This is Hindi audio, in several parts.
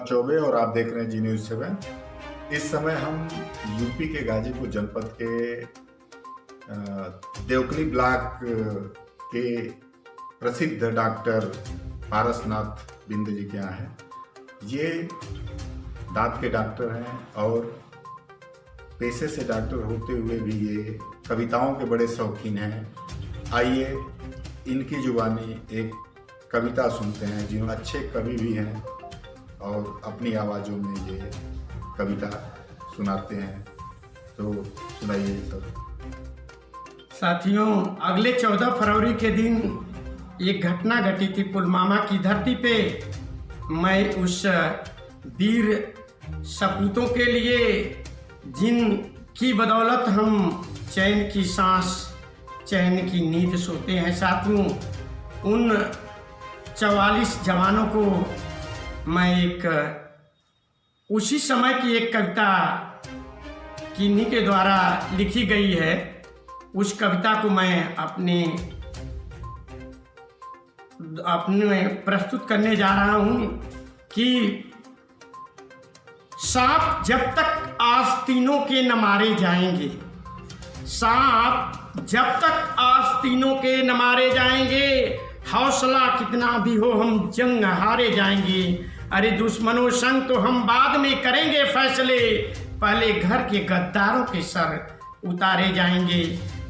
चौबे और आप देख रहे हैं जी न्यूज़ 7। इस समय हम यूपी के गाजीपुर जनपद के देवकली ब्लॉक के प्रसिद्ध डॉक्टर पारसनाथ बिंद जी के यहाँ हैं। ये दांत के डॉक्टर हैं और पेशे से डॉक्टर होते हुए भी ये कविताओं के बड़े शौकीन हैं। आइए इनकी जुबानी एक कविता सुनते हैं, जिन्होंने अच्छे कवि भी हैं और अपनी आवाज़ों में ये कविता सुनाते हैं। तो सुनाइए सब। साथियों, अगले 14 फरवरी के दिन एक घटना घटी थी पुलवामा की धरती पे। मैं उस वीर सपूतों के लिए जिनकी बदौलत हम चैन की सांस, चैन की नींद सोते हैं, साथियों, उन 44 जवानों को मैं एक उसी समय की एक कविता किन्हीं के द्वारा लिखी गई है, उस कविता को मैं अपने प्रस्तुत करने जा रहा हूं कि सांप जब तक आस्तीनों के न मारे जाएंगे, सांप जब तक आस्तीनों के न मारे जाएंगे, हौसला कितना भी हो हम जंग हारे जाएंगे। अरे दुश्मनों संग तो हम बाद में करेंगे फैसले, पहले घर के गद्दारों के सर उतारे जाएंगे,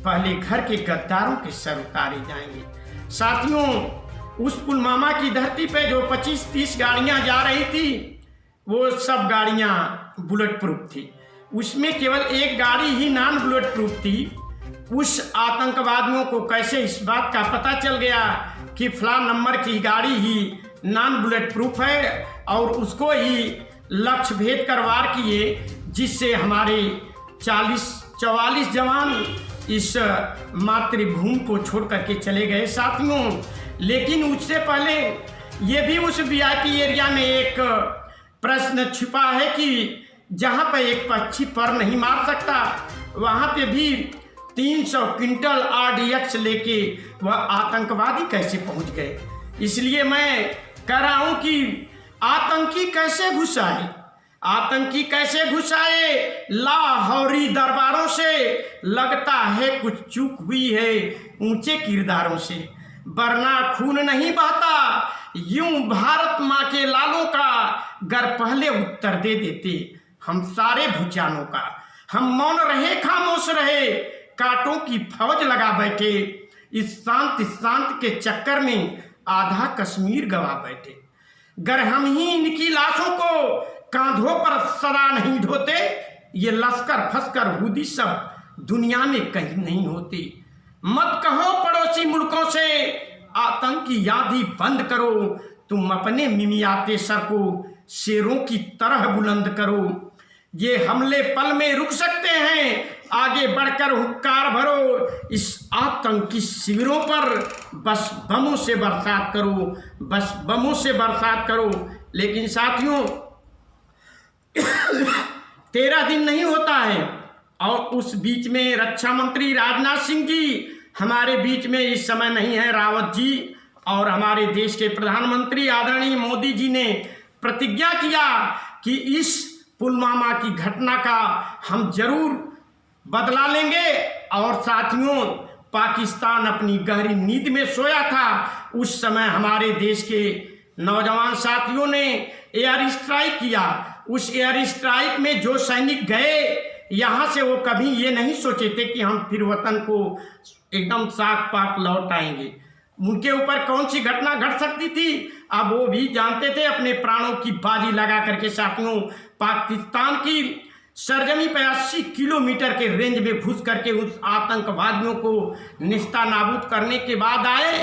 पहले घर के गद्दारों के सर उतारे जाएंगे। साथियों, उस पुलवामा की धरती पे जो 25-30 गाड़ियां जा रही थी, वो सब गाड़ियां बुलेट प्रूफ थी। उसमें केवल एक गाड़ी ही नॉन बुलेट प्रूफ थी। उस आतंकवादियों को कैसे इस बात का पता चल गया कि फलां नंबर की गाड़ी ही नॉन बुलेट प्रूफ है, और उसको ही लक्ष्य भेद कर वार किए, जिससे हमारे 44 जवान इस मातृभूमि को छोड़ करके चले गए। साथियों, लेकिन उससे पहले ये भी उस वीआईपी एरिया में एक प्रश्न छिपा है कि जहाँ पर एक पक्षी पर नहीं मार सकता, वहाँ पे भी 300 क्विंटल RDX लेके वह आतंकवादी कैसे पहुँच गए। इसलिए मैं कह रहा हूँ कि आतंकी कैसे घुसाए, आतंकी कैसे घुसाए, लाहौरी दरबारों से लगता है कुछ चूक हुई है ऊंचे किरदारों से, वरना खून नहीं बहता यूं भारत माँ के लालों का, गर पहले उत्तर दे देते हम सारे भूचानों का। हम मौन रहे, खामोश रहे, कांटों की फौज लगा बैठे, इस शांत के चक्कर में आधा कश्मीर गवा बैठे। गर हम ही इनकी लाशों को कांधों पर सदा नहीं ढोते, ये लश्कर फसकर हुदी सब दुनिया में कहीं नहीं होती। मत कहो पड़ोसी मुल्कों से आतंकी यादी बंद करो, तुम अपने मिमियाते सर को शेरों की तरह बुलंद करो। ये हमले पल में रुक सकते हैं, आगे बढ़कर हुक्कार भरो, इस आतंकी शिविरों पर बस बमों से बरसात करो, बस बमों से बरसात करो। लेकिन साथियों, 13 दिन नहीं होता है और उस बीच में रक्षा मंत्री राजनाथ सिंह जी हमारे बीच में इस समय नहीं है। रावत जी और हमारे देश के प्रधानमंत्री आदरणीय मोदी जी ने प्रतिज्ञा किया कि इस पुलवामा की घटना का हम जरूर बदला लेंगे। और साथियों, पाकिस्तान अपनी गहरी नींद में सोया था, उस समय हमारे देश के नौजवान साथियों ने एयर स्ट्राइक किया। उस एयर स्ट्राइक में जो सैनिक गए यहाँ से, वो कभी ये नहीं सोचे थे कि हम फिर वतन को एकदम साफ पाक लौट आएंगे। उनके ऊपर कौन सी घटना घट सकती थी, अब वो भी जानते थे। अपने प्राणों की बाजी लगा करके साथियों, पाकिस्तान की सरजमी पे 80 किलोमीटर के रेंज में घुस करके उस आतंकवादियों को निस्ता नाबूद करने के बाद आए,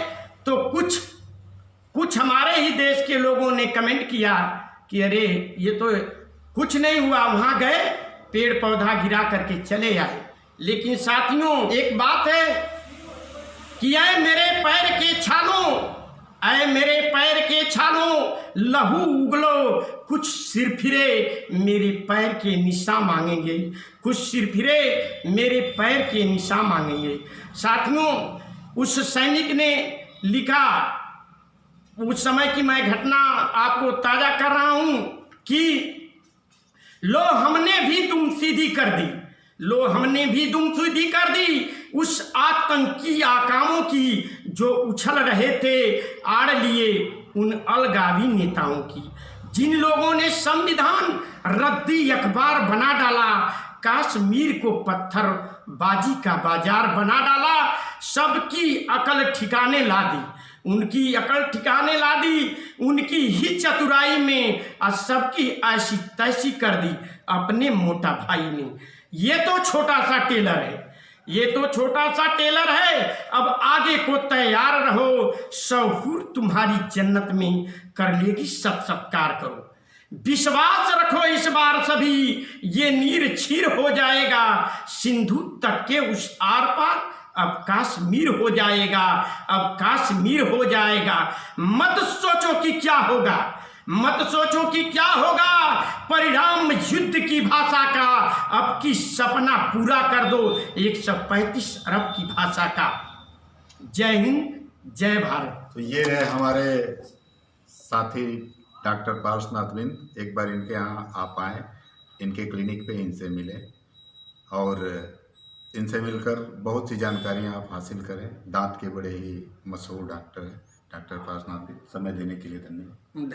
तो कुछ हमारे ही देश के लोगों ने कमेंट किया कि अरे ये तो कुछ नहीं हुआ, वहाँ गए पेड़ पौधा गिरा करके चले आए। लेकिन साथियों, एक बात है कि ऐ मेरे पैर के छालों, ऐ मेरे पैर के छालों लहू उगलो, कुछ सिर फिरे मेरे पैर के निशान मांगेंगे, कुछ सिर फिरे मेरे पैर के निशान मांगेंगे। साथियों, उस सैनिक ने लिखा, उस समय की मैं घटना आपको ताज़ा कर रहा हूँ कि लो हमने भी दुम सीधी कर दी, लो हमने भी दुम सीधी कर दी उस आतंकी आकामों की जो उछल रहे थे आड़ लिए उन अलगावी नेताओं की। जिन लोगों ने संविधान रद्दी अखबार बना डाला, कश्मीर को पत्थरबाजी का बाजार बना डाला, सबकी अकल ठिकाने ला दी, उनकी अकल ठिकाने ला दी, उनकी ही चतुराई में और सबकी ऐसी तैसी कर दी अपने मोटा भाई ने। ये तो छोटा सा टेलर है, ये तो छोटा सा टेलर है, अब आगे को तैयार रहो, सहूर तुम्हारी जन्नत में कर लेगी सब सत्कार करो। विश्वास रखो इस बार सभी, ये नीर छीर हो जाएगा, सिंधु तट के उस आर पार अब कश्मीर हो जाएगा, अब कश्मीर हो जाएगा। मत सोचो कि क्या होगा, मत सोचो कि क्या होगा, परिणाम युद्ध की भाषा का, अब की सपना पूरा कर दो 135 अरब की भाषा का। जय हिंद, जय भारत। तो ये रहे हमारे साथी डॉक्टर पारसनाथ बिंद। एक बार इनके यहाँ आप आएँ, इनके क्लिनिक पे इनसे मिलें और इनसे मिलकर बहुत सी जानकारियाँ आप हासिल करें। दांत के बड़े ही मशहूर डॉक्टर हैं डॉक्टर पारसनाथ बिंद। समय देने के लिए धन्यवाद।